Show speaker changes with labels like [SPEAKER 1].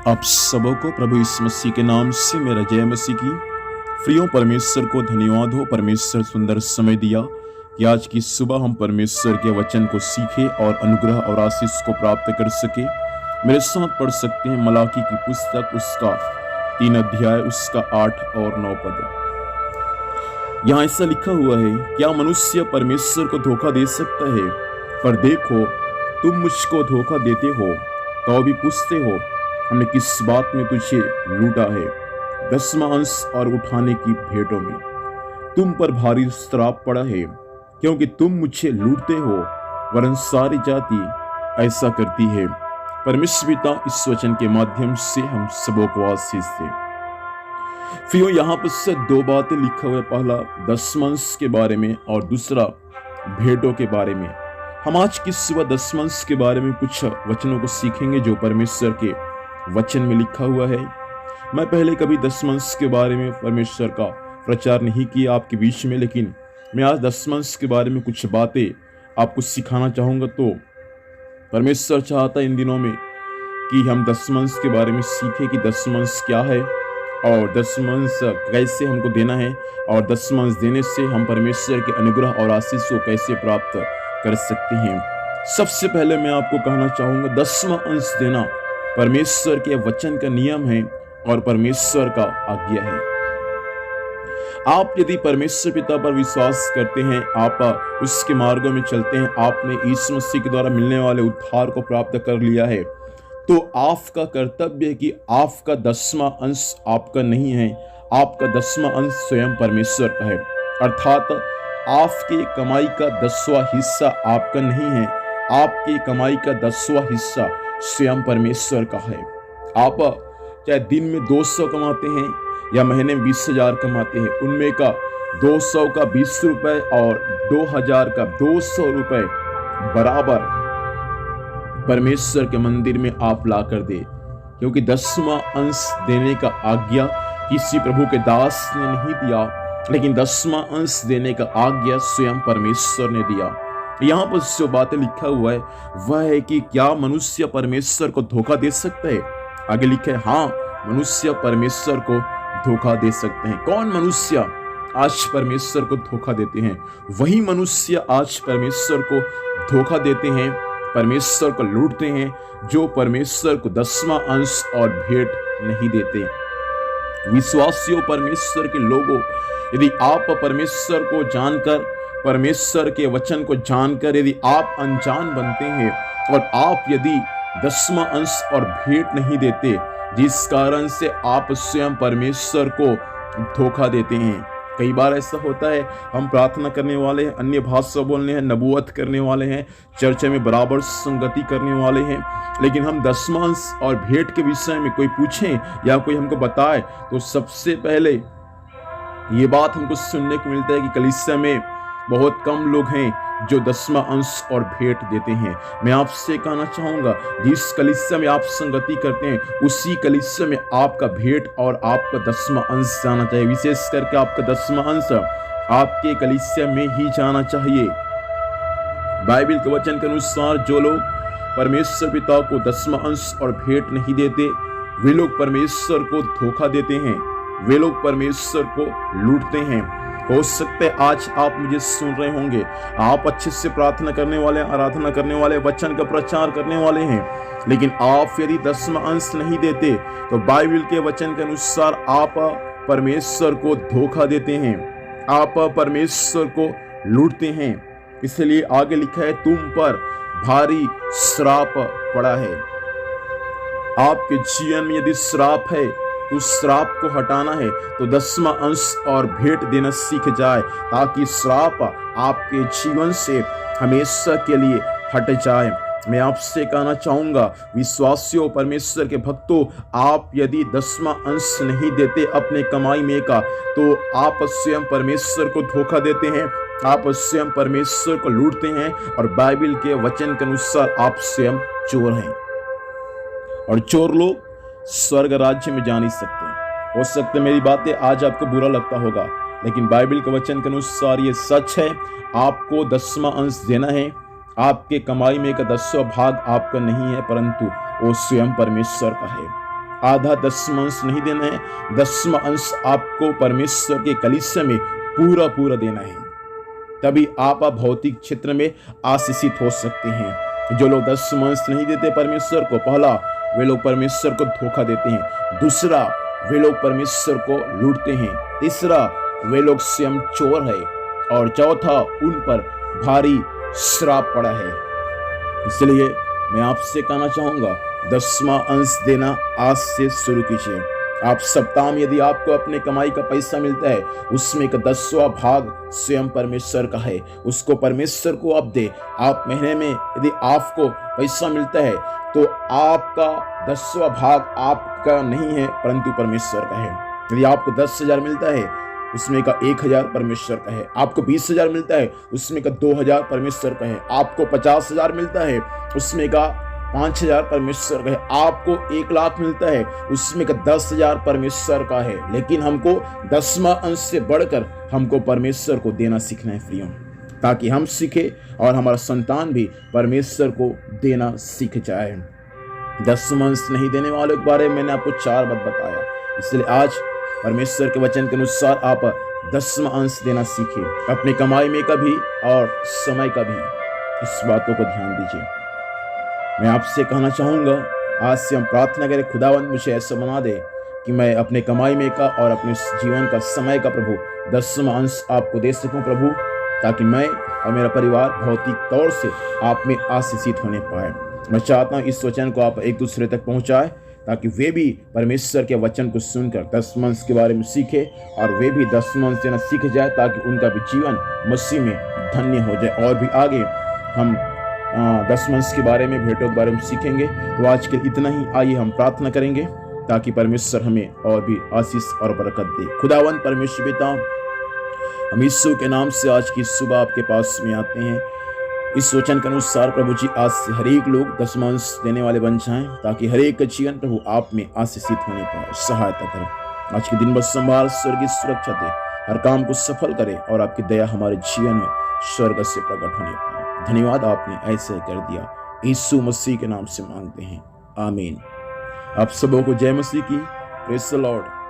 [SPEAKER 1] आप सबों को प्रभु यीशु मसीह के नाम से मेरा जय मसीह की। प्रियो, परमेश्वर को धन्यवाद हो। परमेश्वर सुंदर समय दिया कि आज की सुबह हम परमेश्वर के वचन को सीखे और अनुग्रह और आशीष को प्राप्त कर सके। मेरे साथ पढ़ सकते हैं मलाकी की पुस्तक, उसका 3 अध्याय, उसका 8 और 9 पद। यहाँ ऐसा लिखा हुआ है, क्या मनुष्य परमेश्वर को धोखा दे सकता है? पर देखो, तुम मुझको धोखा देते हो तो भी पूछते हो, हमने किस बात में तुझे लूटा है? 10वां अंश और उठाने की भेंटों में तुम पर भारी श्राप पड़ा है, क्योंकि तुम मुझे लूटते हो, वरन सारी जाति ऐसा करती है। परमेश्वर पिता इस वचन के माध्यम से हम सबों को आशीष दे। फिर यहाँ पर से 2 बातें लिखा हुआ है, पहला 10वां अंश के बारे में और दूसरा भेंटों के बारे में। हम आज की सुबह 10वां अंश के बारे में कुछ वचनों को सीखेंगे जो परमेश्वर के वचन में लिखा हुआ है। मैं पहले कभी 10वां अंश के बारे में परमेश्वर का प्रचार नहीं किया आपके बीच में, लेकिन मैं आज 10वां अंश के बारे में कुछ बातें आपको सिखाना चाहूँगा। तो परमेश्वर चाहता है इन दिनों में कि हम 10वां अंश के बारे में सीखें कि 10वां अंश क्या है और 10वां अंश कैसे हमको देना है, और 10वां अंश देने से हम परमेश्वर के अनुग्रह और आशीष को कैसे प्राप्त कर सकते हैं। सबसे पहले मैं आपको कहना चाहूँगा, 10वां अंश देना परमेश्वर के वचन का नियम है और परमेश्वर का आज्ञा है। आप यदि परमेश्वर पिता पर विश्वास करते हैं, आप उसके मार्गों में चलते हैं, आपने यीशु मसीह के द्वारा मिलने वाले उद्धार को प्राप्त कर लिया है, तो आपका कर्तव्य है कि आपका 10वां अंश आपका नहीं है, आपका 10वां अंश स्वयं परमेश्वर का है। अर्थात आपकी कमाई का 10वां हिस्सा आपका नहीं है, आपकी कमाई का 10वां हिस्सा स्वयं परमेश्वर का है। आप चाहे दिन में 200 कमाते हैं या महीने में 20,000 कमाते हैं, उनमें का 200 का 20 रुपए और 2000 का 200 रुपए बराबर परमेश्वर के मंदिर में आप ला कर दे, क्योंकि 10वां अंश देने का आज्ञा किसी प्रभु के दास ने नहीं दिया, लेकिन 10वां अंश देने का आज्ञा स्वयं परमेश्वर ने दिया। यहाँ पर जो बातें लिखा हुआ है वह है कि क्या मनुष्य परमेश्वर को धोखा दे सकता है? आगे लिखा है, हाँ, मनुष्य परमेश्वर को धोखा दे सकते हैं। कौन मनुष्य आज परमेश्वर को धोखा देते हैं? वही मनुष्य आज परमेश्वर को धोखा देते हैं, परमेश्वर को लूटते हैं, जो परमेश्वर को 10वां अंश और भेंट नहीं देते। विश्वासियों, परमेश्वर के लोगों, यदि आप परमेश्वर को जानकर, परमेश्वर के वचन को जानकर यदि आप अनजान बनते हैं और आप यदि 10वां अंश और भेंट नहीं देते, जिस कारण से आप स्वयं परमेश्वर को धोखा देते हैं। कई बार ऐसा होता है, हम प्रार्थना करने वाले हैं, अन्य भाषा बोलने हैं, नबूवत करने वाले हैं, चर्चा में बराबर संगति करने वाले हैं, लेकिन हम 10वां अंश और भेंट के विषय में कोई पूछें या कोई हमको बताए तो सबसे पहले ये बात हमको सुनने को मिलता है कि कलीसिया में बहुत कम लोग हैं जो 10वां अंश और भेंट देते हैं। मैं आपसे कहना चाहूँगा, जिस कलीसिया में आप संगति करते हैं उसी कलीसिया में आपका भेंट और आपका 10वां अंश जाना चाहिए। विशेष करके आपका 10वां अंश आपके कलीसिया में ही जाना चाहिए। बाइबल के वचन के अनुसार जो लोग परमेश्वर पिता को 10वां अंश और भेंट नहीं देते, वे लोग परमेश्वर को धोखा देते हैं, वे लोग परमेश्वर को लूटते हैं। हो सकता है आज आप मुझे सुन रहे होंगे, आप अच्छे से प्रार्थना करने वाले, आराधना करने वाले, वचन का प्रचार करने वाले हैं, लेकिन आप यदि 10वां अंश नहीं देते तो बाइबल के वचन के अनुसार आप परमेश्वर को धोखा देते हैं, आप परमेश्वर को लूटते हैं। इसलिए आगे लिखा है, तुम पर भारी श्राप पड़ा है। आपके जीवन में यदि श्राप है, उस श्राप को हटाना है तो 10वां अंश और भेंट देना सीख जाए, ताकि श्राप आपके जीवन से हमेशा के लिए हट जाए। मैं आपसे कहना चाहूँगा, विश्वासियों, परमेश्वर के भक्तों, आप यदि 10वां अंश नहीं देते अपने कमाई में का, तो आप स्वयं परमेश्वर को धोखा देते हैं, आप स्वयं परमेश्वर को लूटते हैं, और बाइबल के वचन के अनुसार आप स्वयं चोर हैं, और चोर लोग स्वर्ग राज्य में जा नहीं सकते। हो सकता है मेरी बातें आज आपको बुरा लगता होगा, लेकिन बाइबल के वचन के अनुसार ये सच है। आपको 10वां अंश देना है, आपके कमाई में का 10वां भाग आपका नहीं है, परंतु वो स्वयं परमेश्वर का है। आधा दसवां अंश नहीं देना है, 10वां अंश आपको परमेश्वर के कलीसिया में पूरा पूरा देना है। तभी आप भौतिक क्षेत्र में आशीषित हो सकते हैं। जो लोग 10वां अंश नहीं देते परमेश्वर को, पहला वे लोग परमेश्वर को धोखा देते हैं, दूसरा वे लोग परमेश्वर को लूटते हैं, तीसरा वे लोग स्वयं चोर है, और चौथा उन पर भारी श्राप पड़ा है। इसलिए मैं आपसे कहना चाहूंगा, 10वां अंश देना आज से शुरू कीजिए। आप सप्ताह में यदि आपको अपने कमाई का पैसा मिलता है, उसमें का 10वां भाग स्वयं परमेश्वर का है, उसको परमेश्वर को आप दे। आप महीने में यदि आपको पैसा मिलता है तो आपका 10वां भाग आपका नहीं है परंतु परमेश्वर का है। यदि आपको 10,000 मिलता है, उसमें का 1,000 परमेश्वर का है। आपको 20,000 मिलता है, उसमें का 2,000 परमेश्वर का है। आपको 50,000 मिलता है, उसमें का 5,000 परमेश्वर का है। आपको 1,00,000 मिलता है, उसमें का 10,000 परमेश्वर का है। लेकिन हमको 10वां अंश से बढ़कर हमको परमेश्वर को देना सीखना है प्रियो, ताकि हम सीखे और हमारा संतान भी परमेश्वर को देना सीख जाए। 10वां अंश नहीं देने वालों के बारे में मैंने आपको 4 बात बताया। इसलिए आज परमेश्वर के वचन के अनुसार आप 10वां अंश देना सीखिए, अपनी कमाई में का भी और समय का भी। इस बातों को ध्यान दीजिए। मैं आपसे कहना चाहूँगा, आज से हम प्रार्थना करें, खुदावंद मुझे ऐसा बना दे कि मैं अपने कमाई में का और अपने जीवन का समय का प्रभु 10वां अंश आपको दे सकूं प्रभु, ताकि मैं और मेरा परिवार भौतिक तौर से आप में आशीषित होने पाए। मैं चाहता हूँ इस वचन को आप एक दूसरे तक पहुँचाए, ताकि वे भी परमेश्वर के वचन को सुनकर 10वां अंश के बारे में सीखे और वे भी 10वां अंश देना सीख जाए, ताकि उनका भी जीवन मसीह में धन्य हो जाए। और भी आगे हम 10वां अंश के बारे में, भेंटों के बारे में सीखेंगे। तो आज के इतना ही। आइए हम प्रार्थना करेंगे ताकि परमेश्वर हमें और भी आशीष और बरकत दे। खुदावंद परमेश्वर पिता, हम यीशु के नाम से आज की सुबह आपके पास में आते हैं। इस वचन के अनुसार प्रभु जी, आज से हर एक लोग 10वां अंश देने वाले बन जाएं, ताकि हर एक का जीवन प्रभु आप में आशीषित होने पाए। सहायता करें। आज के दिन भर संभाल, स्वर्गीय सुरक्षा दे, हर काम को सफल करे और आपकी दया हमारे जीवन में स्वर्ग से प्रकट होने पाए। धन्यवाद, आपने ऐसे कर दिया। यीशु मसीह के नाम से मांगते हैं, आमीन। आप सबों को जय मसीह की। Praise the Lord.